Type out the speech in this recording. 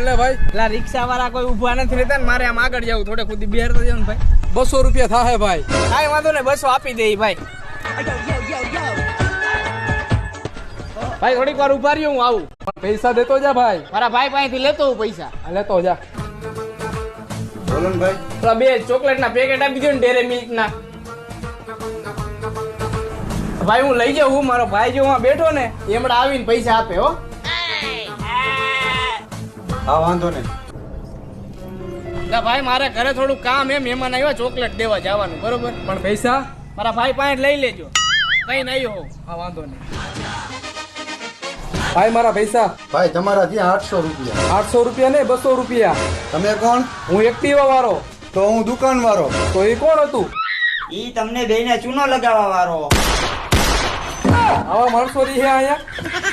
લે ભાઈ? પેલા રિક્ષા વાળા કોઈ ઊભા નથી રહેતા ને મારે આમ આગળ જવું, થોડે ખુદ બેર તો જવું ભાઈ. 200 રૂપિયા થાય ભાઈ. કાંઈ વાંધો નહીં, 200 આપી દે ભાઈ. ભાઈ થોડીક વાર ઉભા રહ્યો, હું આવું. પૈસા દેતો જા ભાઈ. મારા ભાઈ પાસેથી લેતો હું પૈસા. લેતો જા. બોલો ને ભાઈ. પેલા 2 ચોકલેટ ના પેકેટ આપી દો ને, ડેરી મિલ્ક ના. ભાઈ હું લઈ જાઉં, મારો ભાઈ જો બેઠો ને એમડા આવીને પૈસા આપે હો. હા વાંધો નહીં. ના ભાઈ મારે ઘરે થોડું કામ એમ મહેમાન આવ્યા, ચોકલેટ દેવા જવાનું, બરોબર? પણ પૈસા મારા ભાઈ પાસે લઈ લેજો, કઈ નહીં હો. હા વાંધો નહીં. ભાઈ મારા પૈસા. ભાઈ તમારા ત્યાં 800 રૂપિયા. 800 રૂપિયા ને 200 રૂપિયા. તમે કોણ? હું એક્ટિવા વાળો. તો હું દુકાન વાળો. તો એ કોણ હતું? ઈ તમને બેને ચૂનો લગાવવા વાળો. આવા માણસો રહી અહીંયા.